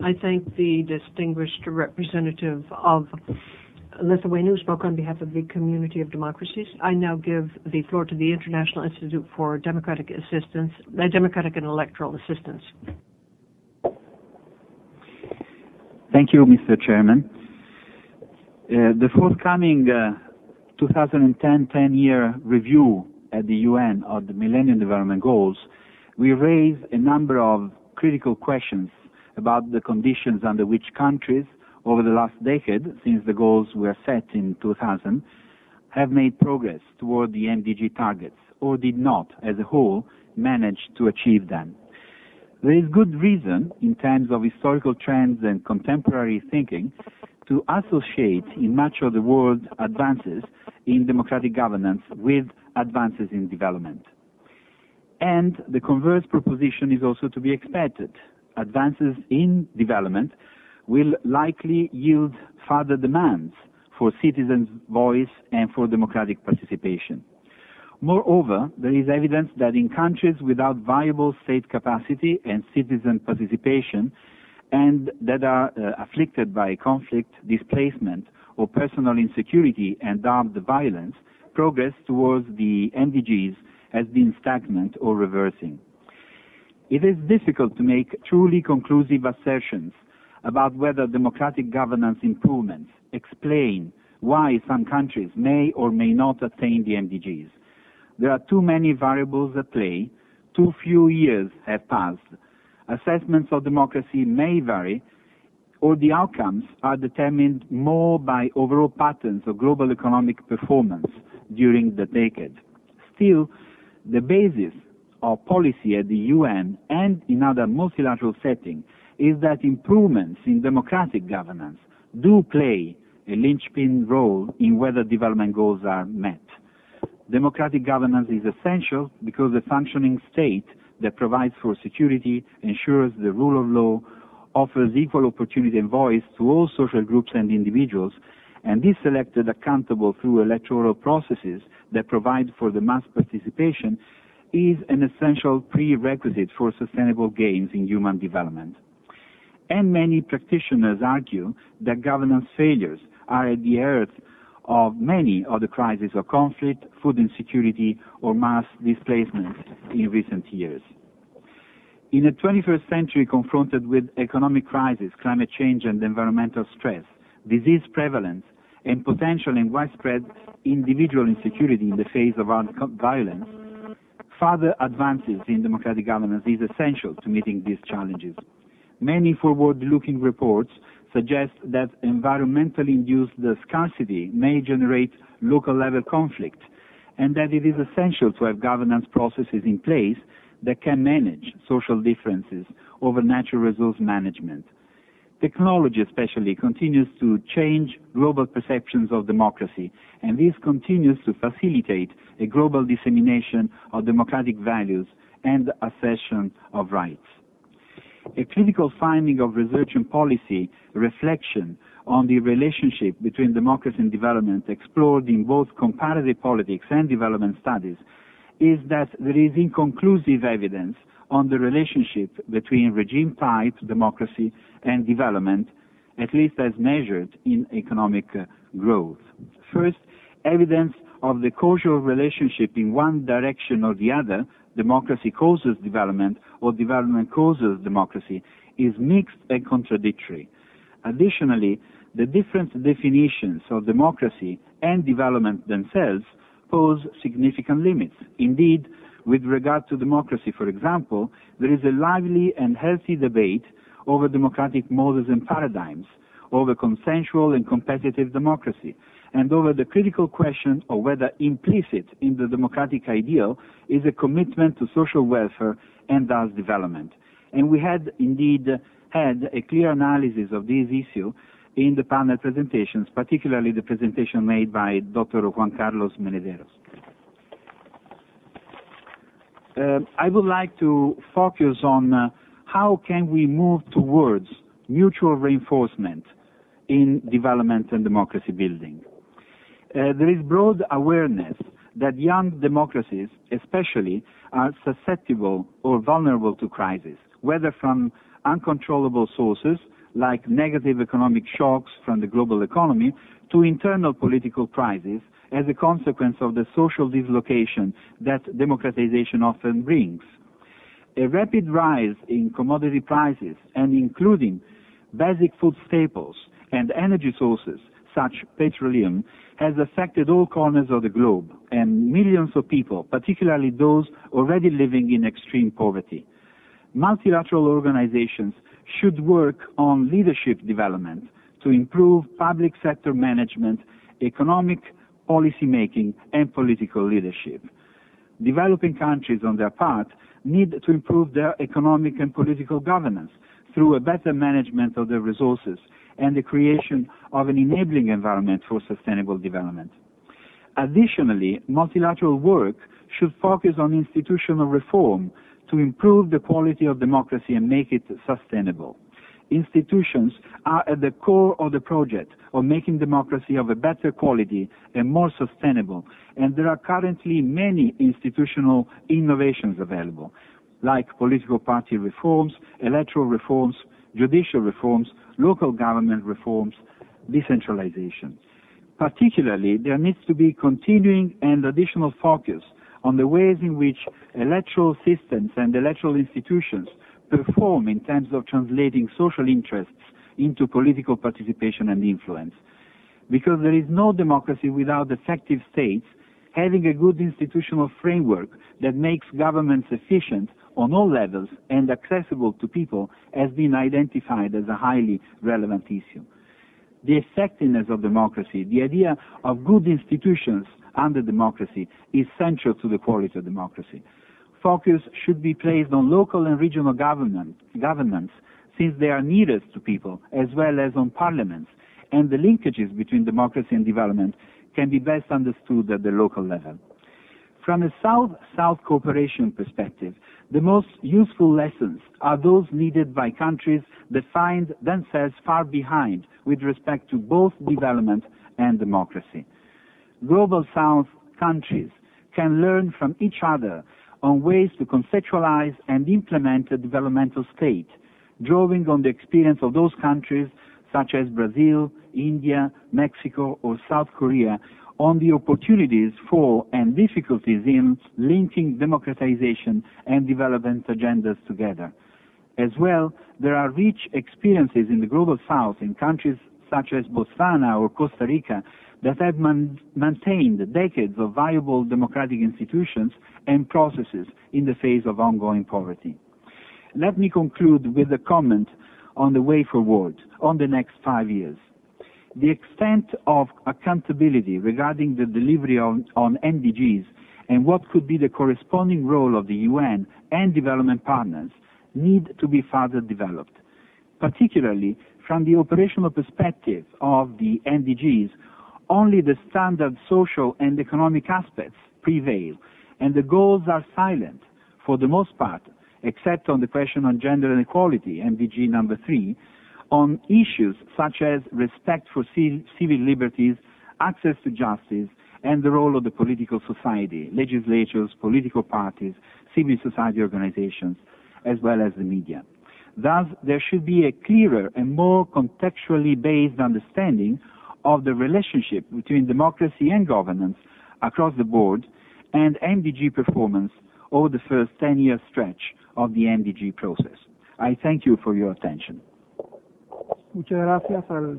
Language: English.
I thank the distinguished representative of Lithuania who spoke on behalf of the Community of Democracies. I now give the floor to the International Institute for Democratic and Electoral Assistance. Thank you, Mr. Chairman. The forthcoming 2010 10-year review at the UN of the Millennium Development Goals will raise a number of critical questions about the conditions under which countries over the last decade, since the goals were set in 2000, have made progress toward the MDG targets, or did not, as a whole, manage to achieve them. There is good reason, in terms of historical trends and contemporary thinking, to associate in much of the world advances in democratic governance with advances in development. And the converse proposition is also to be expected. Advances in development will likely yield further demands for citizens' voice and for democratic participation. Moreover, there is evidence that in countries without viable state capacity and citizen participation, and that are afflicted by conflict, displacement, or personal insecurity and armed violence, progress towards the MDGs has been stagnant or reversing. It is difficult to make truly conclusive assertions about whether democratic governance improvements explain why some countries may or may not attain the MDGs. There are too many variables at play, too few years have passed, assessments of democracy may vary, or the outcomes are determined more by overall patterns of global economic performance during the decade. Still, the basis of policy at the UN and in other multilateral settings is that improvements in democratic governance do play a linchpin role in whether development goals are met. Democratic governance is essential because a functioning state that provides for security, ensures the rule of law, offers equal opportunity and voice to all social groups and individuals, and is selected accountable through electoral processes that provide for the mass participation is an essential prerequisite for sustainable gains in human development. And many practitioners argue that governance failures are at the heart of many of the crises of conflict, food insecurity, or mass displacement in recent years. In the 21st century confronted with economic crisis, climate change and environmental stress, disease prevalence, and potential and widespread individual insecurity in the face of armed violence, further advances in democratic governance is essential to meeting these challenges. Many forward-looking reports suggest that environmentally induced scarcity may generate local-level conflict, and that it is essential to have governance processes in place that can manage social differences over natural resource management. Technology especially continues to change global perceptions of democracy, and this continues to facilitate a global dissemination of democratic values and assertion of rights. A critical finding of research and policy reflection on the relationship between democracy and development explored in both comparative politics and development studies is that there is inconclusive evidence on the relationship between regime-type democracy and development, at least as measured in economic growth. First, evidence of the causal relationship in one direction or the other, democracy causes development or development causes democracy, is mixed and contradictory. Additionally, the different definitions of democracy and development themselves pose significant limits. Indeed, with regard to democracy, for example, there is a lively and healthy debate over democratic models and paradigms, over consensual and competitive democracy, and over the critical question of whether implicit in the democratic ideal is a commitment to social welfare and thus development. And we had indeed had a clear analysis of this issue in the panel presentations, particularly the presentation made by Dr. Juan Carlos Menederos. I would like to focus on how can we move towards mutual reinforcement in development and democracy building. There is broad awareness that young democracies especially are susceptible or vulnerable to crisis, whether from uncontrollable sources like negative economic shocks from the global economy, to internal political crises as a consequence of the social dislocation that democratization often brings. A rapid rise in commodity prices, and including basic food staples and energy sources such petroleum, has affected all corners of the globe and millions of people, particularly those already living in extreme poverty. Multilateral organizations should work on leadership development to improve public sector management, economic policy making, and political leadership. Developing countries, on their part, need to improve their economic and political governance through a better management of their resources and the creation of an enabling environment for sustainable development. Additionally, multilateral work should focus on institutional reform to improve the quality of democracy and make it sustainable. Institutions are at the core of the project of making democracy of a better quality and more sustainable, and there are currently many institutional innovations available, like political party reforms, electoral reforms, judicial reforms, local government reforms, decentralization. Particularly, there needs to be continuing and additional focus on the ways in which electoral systems and electoral institutions perform in terms of translating social interests into political participation and influence. Because there is no democracy without effective states, having a good institutional framework that makes governments efficient on all levels and accessible to people has been identified as a highly relevant issue. The effectiveness of democracy, the idea of good institutions under democracy, is central to the quality of democracy. Focus should be placed on local and regional governments, since they are nearest to people, as well as on parliaments, and the linkages between democracy and development can be best understood at the local level. From a South-South cooperation perspective, the most useful lessons are those needed by countries that find themselves far behind with respect to both development and democracy. Global South countries can learn from each other on ways to conceptualize and implement a developmental state, drawing on the experience of those countries such as Brazil, India, Mexico, or South Korea, on the opportunities for and difficulties in linking democratization and development agendas together. As well, there are rich experiences in the Global South in countries such as Botswana or Costa Rica that have maintained decades of viable democratic institutions and processes in the face of ongoing poverty. Let me conclude with a comment on the way forward, on the next 5 years. The extent of accountability regarding the delivery on MDGs and what could be the corresponding role of the UN and development partners need to be further developed. Particularly from the operational perspective of the MDGs, only the standard social and economic aspects prevail, and the goals are silent for the most part, except on the question on gender inequality, MDG number 3, on issues such as respect for civil liberties, access to justice, and the role of the political society, legislatures, political parties, civil society organizations, as well as the media. Thus, there should be a clearer and more contextually based understanding of the relationship between democracy and governance across the board and MDG performance over the first 10-year stretch of the MDG process. I thank you for your attention. Muchas gracias al